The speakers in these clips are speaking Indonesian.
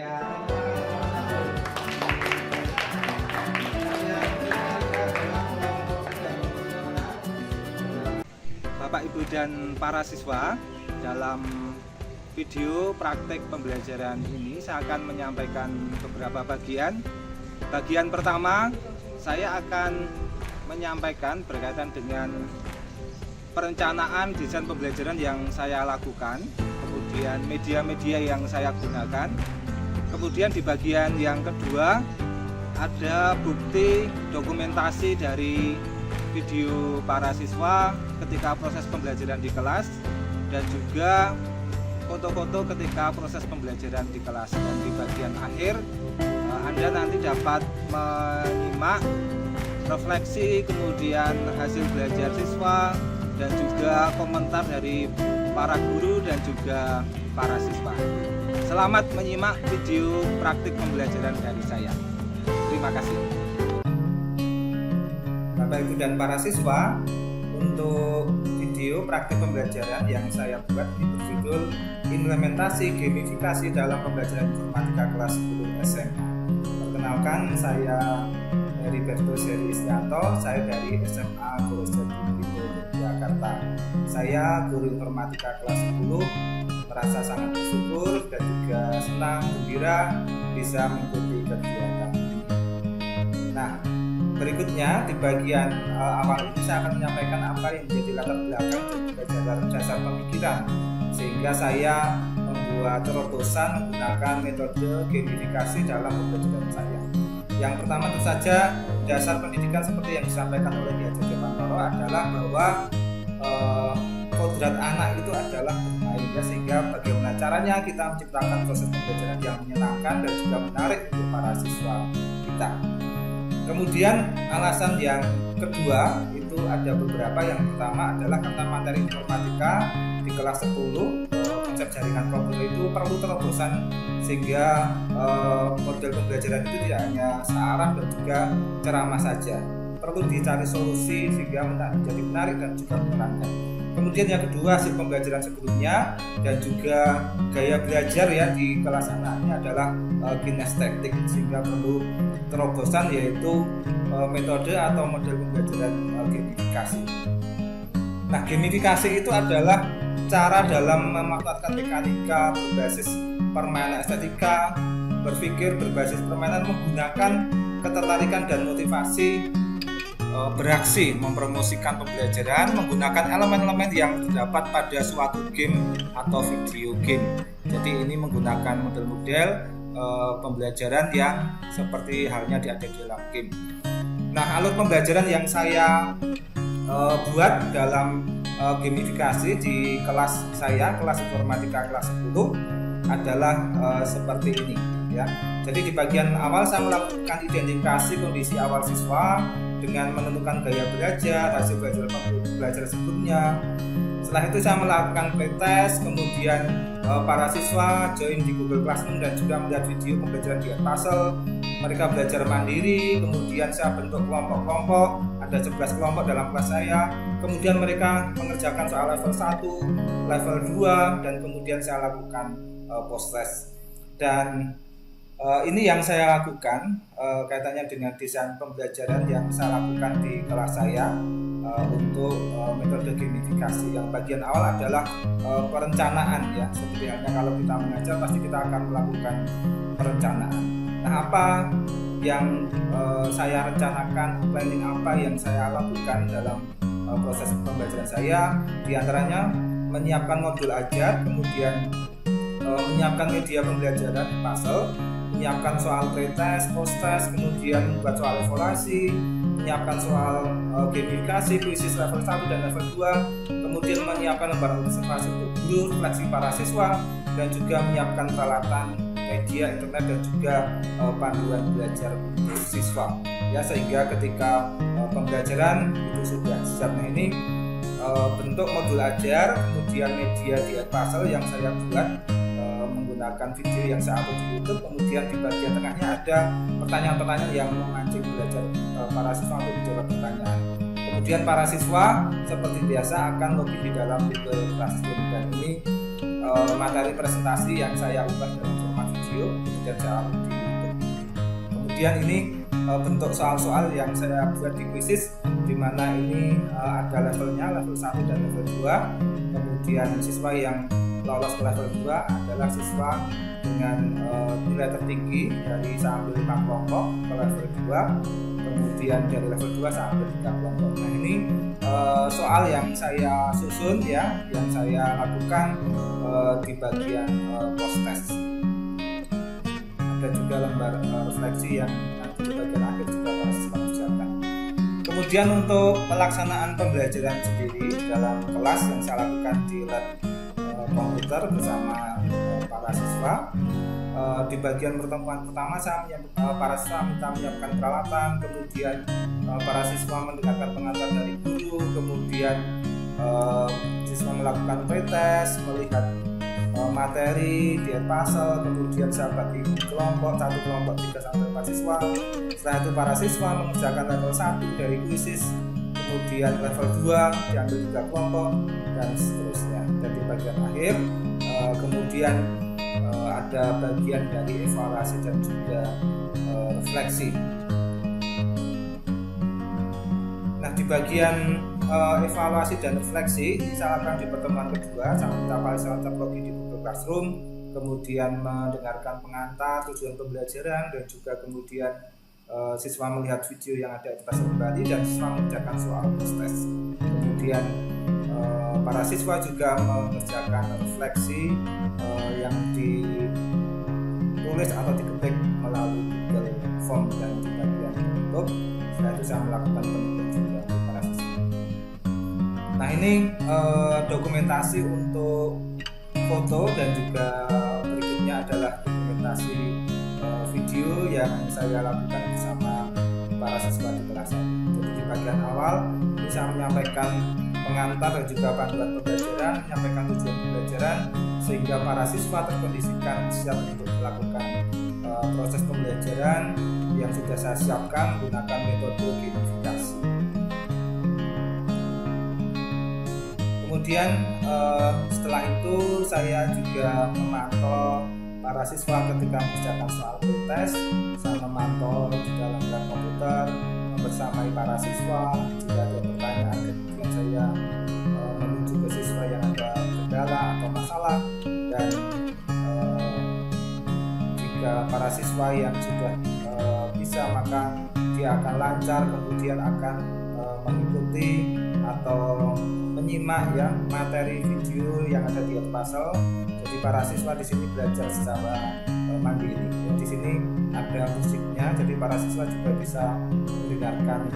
Bapak, Ibu, dan para siswa, dalam video praktek pembelajaran ini saya akan menyampaikan beberapa bagian. Bagian pertama, saya akan menyampaikan berkaitan dengan perencanaan desain pembelajaran yang saya lakukan, kemudian media-media yang saya gunakan. Kemudian di bagian yang kedua ada bukti dokumentasi dari video para siswa ketika proses pembelajaran di kelas, dan juga foto-foto ketika proses pembelajaran di kelas. Dan di bagian akhir Anda nanti dapat menyimak refleksi, kemudian hasil belajar siswa, dan juga komentar dari para guru dan juga para siswa. Selamat menyimak video praktik pembelajaran dari saya. Terima kasih. Bapak, Ibu, dan para siswa, untuk video praktik pembelajaran yang saya buat ini berjudul Implementasi Gamifikasi dalam Pembelajaran Informatika Kelas 10 SMA. Perkenalkan, saya Heriberto Seri Istianto, saya dari SMA Gorojogo Jakarta. Saya guru informatika kelas 10, merasa sangat bersyukur dan juga senang, gembira bisa mengikuti kegiatan ini. Nah, berikutnya di bagian awal ini saya akan menyampaikan apa yang menjadi latar belakang dan juga dasar pemikiran, sehingga saya membuat terobosan menggunakan metode gamifikasi dalam pembelajaran saya. Yang pertama tentu saja, dasar pendidikan seperti yang disampaikan oleh Ki Hajar Dewantara adalah bahwa kodrat anak itu adalah bermain, ya, sehingga bagaimana caranya kita menciptakan proses pembelajaran yang menyenangkan dan juga menarik untuk para siswa kita. Kemudian alasan yang kedua itu ada beberapa. Yang pertama adalah karena materi informatika di kelas 10 konsep jaringan komputer itu perlu terobosan, sehingga model pembelajaran itu tidak hanya searah dan juga ceramah saja, perlu dicari solusi sehingga menjadi menarik dan juga menyenangkan. Kemudian yang kedua, hasil pembelajaran sebelumnya dan juga gaya belajar ya di kelas anaknya adalah kinestetik, sehingga perlu terobosan yaitu metode atau model pembelajaran gamifikasi. Nah, gamifikasi itu adalah cara dalam memanfaatkan mekanika berbasis permainan estetika, berpikir berbasis permainan, menggunakan ketertarikan dan motivasi, beraksi mempromosikan pembelajaran menggunakan elemen-elemen yang terdapat pada suatu game atau video game. Jadi ini menggunakan model-model pembelajaran yang seperti halnya ada di dalam game. Nah, alur pembelajaran yang saya buat dalam gamifikasi di kelas saya, kelas informatika kelas 10 adalah seperti ini, ya. Jadi di bagian awal saya melakukan identifikasi kondisi awal siswa dengan menentukan gaya belajar, hasil belajar sebelumnya. Setelah itu saya melakukan pretest, kemudian para siswa join di Google Classroom dan juga melihat video pembelajaran di Edpuzzle. Mereka belajar mandiri, kemudian saya bentuk kelompok-kelompok, ada 11 kelompok dalam kelas saya. Kemudian mereka mengerjakan soal level 1, level 2, dan kemudian saya lakukan post test. Dan ini yang saya lakukan kaitannya dengan desain pembelajaran yang saya lakukan di kelas saya untuk metode gamifikasi. Yang bagian awal adalah perencanaan, ya, seperti halnya kalau kita mengajar pasti kita akan melakukan perencanaan. Nah, apa yang saya rencanakan, planning apa yang saya lakukan dalam proses pembelajaran saya, diantaranya menyiapkan modul ajar, kemudian menyiapkan media pembelajaran puzzle, menyiapkan soal pretest, post test, kemudian membuat soal evaluasi, menyiapkan soal gamifikasi, kuisis level 1 dan level 2, kemudian menyiapkan lembar observasi untuk guru, refleksi para siswa, dan juga menyiapkan peralatan media internet dan juga panduan belajar untuk siswa, ya, sehingga ketika pembelajaran itu sudah siap. Nah, ini bentuk modul ajar, kemudian media di Edpuzzle yang saya buat menggunakan video yang saya upload di YouTube. Kemudian di bagian tengahnya ada pertanyaan-pertanyaan yang memancing belajar para siswa untuk menjawab pertanyaan. Kemudian para siswa seperti biasa akan login di dalam Google Classroom, dan ini materi presentasi yang saya ubah dalam format video. kemudian saya upload di YouTube. Kemudian ini bentuk soal-soal yang saya buat di Quizizz, di mana ini ada levelnya, level 1 dan level 2. Kemudian siswa yang lolos ke level 2 adalah siswa dengan nilai tertinggi, dari saya ambil 5 kelompok ke level 2. Kemudian dari level 2 saya ambil 3 kelompok. Nah ini soal yang saya susun ya, yang saya lakukan di bagian post test. Ada juga lembar refleksi yang nanti di bagian akhir juga para siswa kerjakan. Kemudian untuk pelaksanaan pembelajaran sendiri dalam kelas yang saya lakukan di lab komputer bersama para siswa, di bagian pertemuan pertama para siswa minta menyiapkan peralatan, kemudian para siswa mendengarkan pengantar dari guru, kemudian siswa melakukan pretest, melihat materi di puzzle, kemudian saya bagi kelompok, satu kelompok 3-4 siswa. Setelah itu para siswa mengerjakan level 1 dari Quizizz, kemudian level 2 diambil 3 kelompok, dan seterusnya. Dan di bagian akhir kemudian ada bagian dari evaluasi dan juga refleksi. Nah di bagian evaluasi dan refleksi ini saya lakukan di pertemuan kedua, saya minta para siswa logi di Google Classroom, kemudian mendengarkan pengantar, tujuan pembelajaran, dan juga kemudian siswa melihat video yang ada di kelas kembali, dan siswa mengerjakan soal post test. Kemudian para siswa juga mengerjakan refleksi yang ditulis atau diketik melalui Google Form, dan di bagian penutup setelah itu saya melakukan penelitian juga untuk para siswa. Nah ini dokumentasi untuk foto, dan juga berikutnya adalah dokumentasi video yang saya lakukan bersama para siswa di kelas. Jadi di bagian awal ini saya menyampaikan pengantar dan juga panduan pembelajaran, menyampaikan tujuan pembelajaran, sehingga para siswa terkondisikan siap untuk melakukan proses pembelajaran yang sudah saya siapkan menggunakan metode gamifikasi. Kemudian setelah itu saya juga memantau para siswa ketika mengerjakan soal pretest. Saya memantau di dalam lab komputer bersamai para siswa. Jika ada pertanyaan, kemudian saya menuju ke siswa yang ada kendala atau masalah, dan jika para siswa yang sudah bisa, maka dia akan lancar, kemudian akan mengikuti atau menyimak ya materi video yang ada di puzzle. Jadi para siswa di sini belajar secara mandiri. Di sini ada musiknya, jadi para siswa juga bisa mendengarkan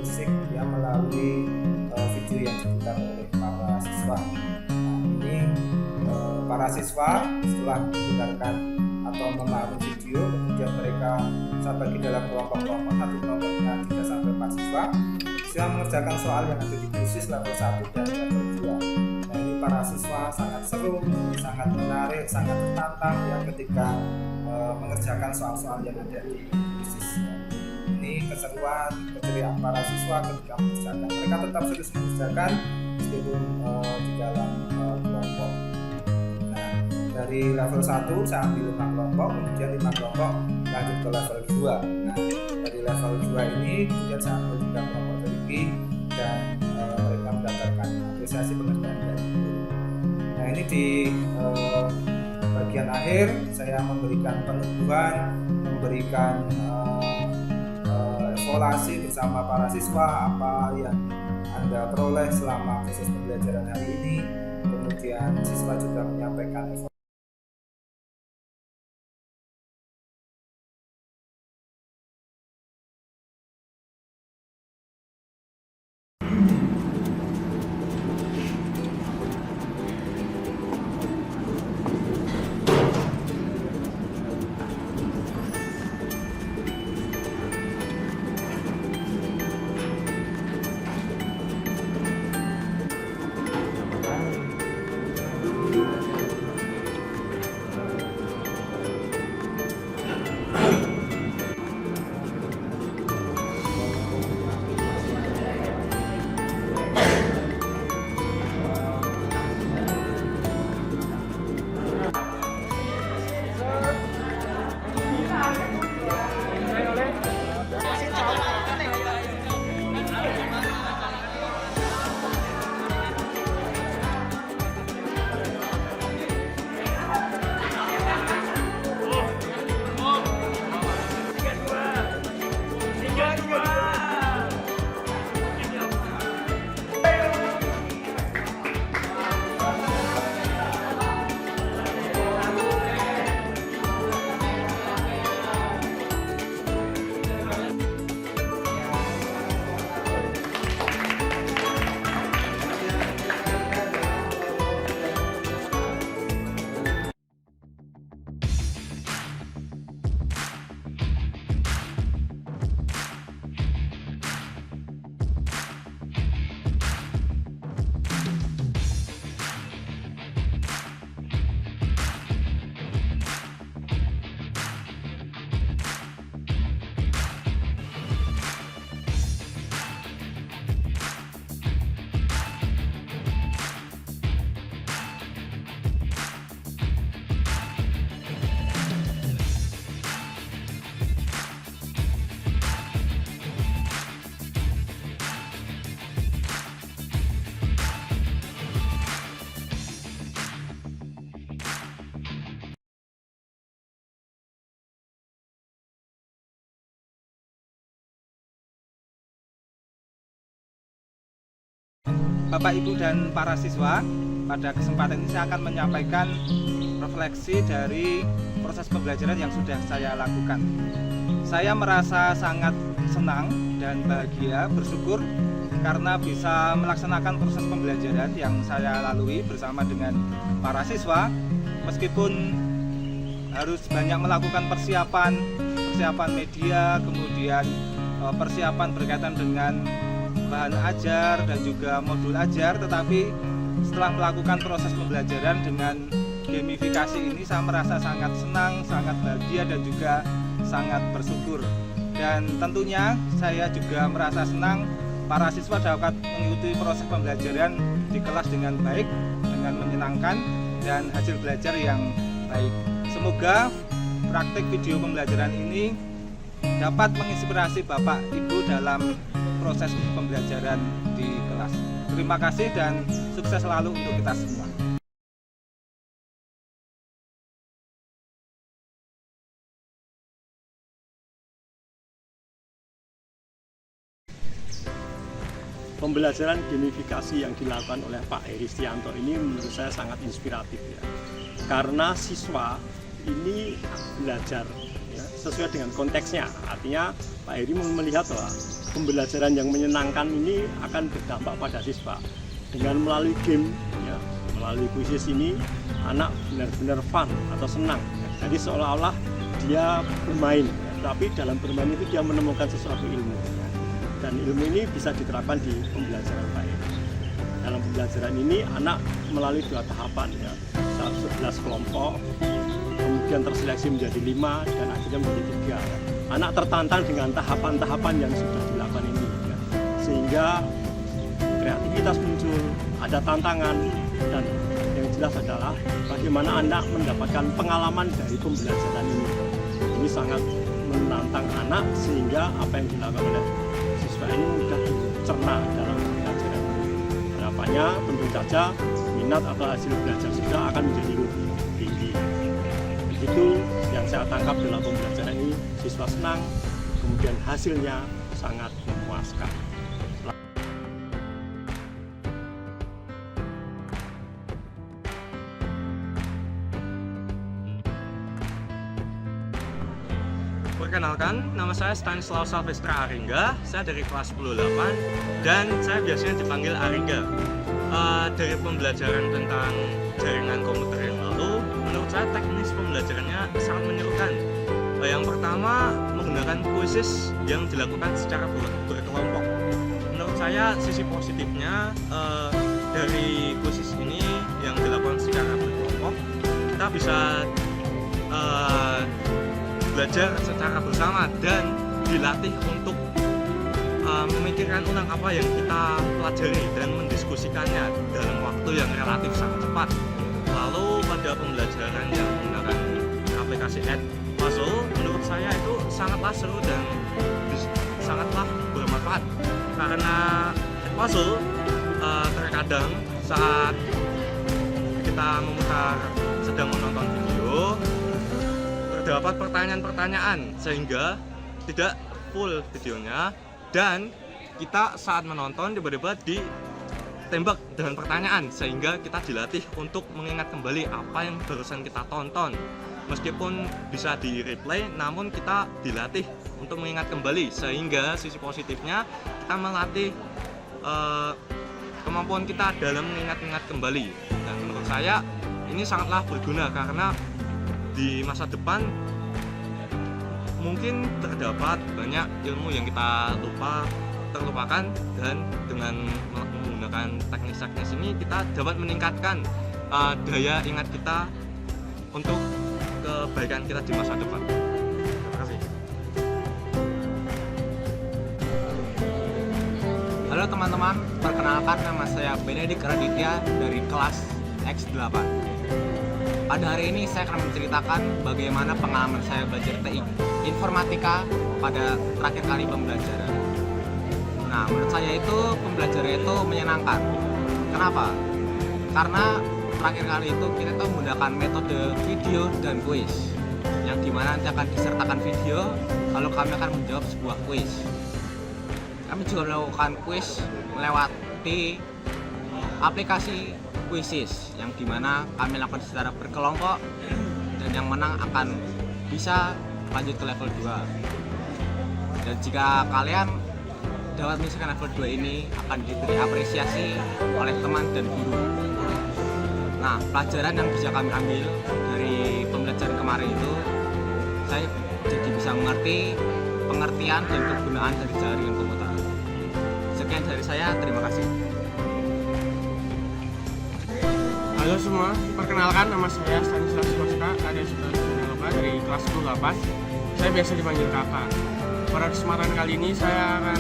musik ya melalui video yang diputar oleh para siswa. Nah, ini para siswa setelah mendengarkan atau memahami video, kemudian mereka saya bagi dalam kelompok-kelompok, satu kelompoknya 3-4 siswa. Saya mengerjakan soal yang ada di Quizizz level 1 dan level 2. Nah ini para siswa sangat seru, sangat menarik, sangat tertantang ya ketika mengerjakan soal-soal yang ada di Quizizz. Ini keseruan, keceriaan para siswa ketika mengerjakan. Mereka tetap serius mengerjakan meskipun di dalam kelompok. Nah dari level 1 saya ambil 5 kelompok, kemudian 5 kelompok lanjut ke level 2. Nah dari level 2 ini kemudian saya ambil 3 kelompok dan mereka mendapatkan apresiasi pengerjaan dari guru. Nah ini di bagian akhir saya memberikan penuturan, memberikan evaluasi bersama para siswa apa yang Anda peroleh selama proses pembelajaran hari ini. Kemudian siswa juga menyampaikan evaluasi. Bapak, Ibu, dan para siswa, pada kesempatan ini saya akan menyampaikan refleksi dari proses pembelajaran yang sudah saya lakukan. Saya merasa sangat senang dan bahagia, bersyukur karena bisa melaksanakan proses pembelajaran yang saya lalui bersama dengan para siswa. Meskipun harus banyak melakukan persiapan media, kemudian persiapan berkaitan dengan bahan ajar dan juga modul ajar, tetapi setelah melakukan proses pembelajaran dengan gamifikasi ini saya merasa sangat senang, sangat bahagia, dan juga sangat bersyukur. Dan tentunya saya juga merasa senang para siswa dapat mengikuti proses pembelajaran di kelas dengan baik, dengan menyenangkan, dan hasil belajar yang baik. Semoga praktik video pembelajaran ini dapat menginspirasi Bapak Ibu dalam proses pembelajaran di kelas. Terima kasih dan sukses selalu untuk kita semua. Pembelajaran gamifikasi yang dilakukan oleh Pak Heri Stianto ini menurut saya sangat inspiratif ya. Karena siswa ini belajar ya, sesuai dengan konteksnya. Artinya Pak Heri melihat bahwa pembelajaran yang menyenangkan ini akan berdampak pada siswa. Dengan melalui game, ya, melalui kuisis ini, anak benar-benar fun atau senang. Ya. Jadi seolah-olah dia bermain, ya, tapi dalam bermain itu dia menemukan sesuatu ilmu. Ya. Dan ilmu ini bisa diterapkan di pembelajaran Pak Heri. Dalam pembelajaran ini, anak melalui 2 tahapan, ya, 11 kelompok, kemudian terseleksi menjadi 5 dan akhirnya menjadi 3. Anak tertantang dengan tahapan-tahapan yang sudah dilakukan ini, ya. Sehingga kreativitas muncul, ada tantangan, dan yang jelas adalah bagaimana anak mendapatkan pengalaman dari pembelajaran ini. Ini sangat menantang anak sehingga apa yang dilakukan oleh siswa ini mudah dicerna dalam pembelajaran. Harapannya tentu saja minat atau hasil belajar siswa akan menjadi lebih tinggi. Itu yang saya tangkap dalam pembelajaran ini, siswa senang, kemudian hasilnya sangat memuaskan. Perkenalkan, nama saya Stanislaw Salvestra Aringga, saya dari kelas 10-8 dan saya biasanya dipanggil Aringga. Dari pembelajaran tentang jaringan komputer yang lalu, menurut saya teknis pembelajarannya sangat menyerukan. Yang pertama, menggunakan kuisis yang dilakukan secara berkelompok. Menurut saya sisi positifnya dari kuisis ini yang dilakukan secara berkelompok, kita bisa belajar secara bersama dan dilatih untuk memikirkan ulang apa yang kita pelajari dan mendiskusikannya dalam waktu yang relatif sangat cepat. Lalu pada pembelajaran yang menggunakan aplikasi Edpuzzle, menurut saya itu sangatlah seru dan sangatlah bermanfaat karena Edpuzzle terkadang saat kita sedang menonton video terdapat pertanyaan-pertanyaan sehingga tidak full videonya dan kita saat menonton tiba-tiba ditembak dengan pertanyaan sehingga kita dilatih untuk mengingat kembali apa yang barusan kita tonton. Meskipun bisa di replay namun kita dilatih untuk mengingat kembali sehingga sisi positifnya kita melatih kemampuan kita dalam mengingat-ingat kembali. Dan menurut saya ini sangatlah berguna karena di masa depan mungkin terdapat banyak ilmu yang kita terlupakan dan dengan menggunakan teknis-teknis ini kita dapat meningkatkan daya ingat kita untuk kebaikan kita di masa depan. Terima kasih. Halo teman-teman, perkenalkan nama saya Benedik Raditya dari kelas X8. Pada hari ini saya akan menceritakan bagaimana pengalaman saya belajar TI Informatika pada terakhir kali pembelajaran. Nah, menurut saya itu pembelajaran itu menyenangkan. Kenapa? Karena terakhir kali itu kita tuh menggunakan metode video dan kuis, yang dimana nanti akan disertakan video, lalu kami akan menjawab sebuah kuis. Kami juga melakukan kuis melewati aplikasi Quizzes yang dimana kami lakukan secara berkelompok dan yang menang akan bisa lanjut ke level 2. Dan jika kalian dapat menyelesaikan level 2 ini akan diberi apresiasi oleh teman dan guru. Nah, pelajaran yang bisa kami ambil dari pembelajaran kemarin itu, saya jadi bisa mengerti pengertian dan kegunaan dari jaringan komputer. Sekian dari saya, terima kasih. Halo semua, perkenalkan nama saya Stanislas Koska, alias Stanislas dari kelas 8. Saya biasa dipanggil kakak. Pada kesempatan kali ini saya akan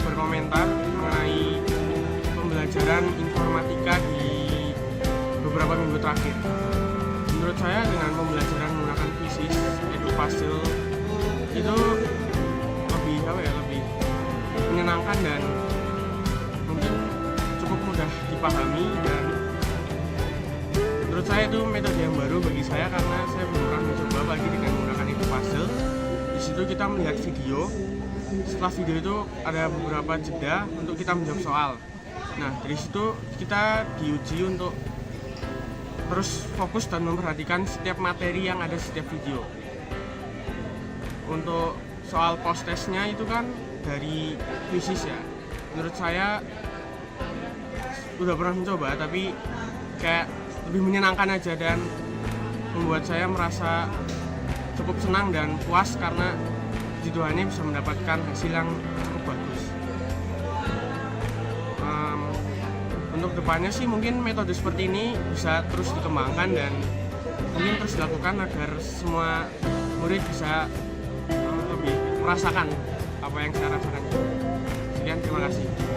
berkomentar mengenai pembelajaran informatika di beberapa minggu terakhir. Menurut saya dengan pembelajaran menggunakan Quizzes, EduPuzzle itu lebih menyenangkan dan mungkin cukup mudah dipahami, dan menurut saya itu metode yang baru bagi saya karena saya belum pernah mencoba apalagi dengan menggunakan EduPuzzle. Di situ kita melihat video. Setelah video itu ada beberapa jeda untuk kita menjawab soal. Nah, dari situ kita diuji untuk terus fokus dan memperhatikan setiap materi yang ada di setiap video. Untuk soal post testnya itu kan dari Quizzes ya. Menurut saya udah pernah mencoba tapi kayak lebih menyenangkan aja dan membuat saya merasa cukup senang dan puas karena puji Tuhannya bisa mendapatkan hasil yang cukup bagus. Untuk depannya sih mungkin metode seperti ini bisa terus dikembangkan dan mungkin terus dilakukan agar semua murid bisa lebih merasakan apa yang saya rasakan. Sekian, terima kasih.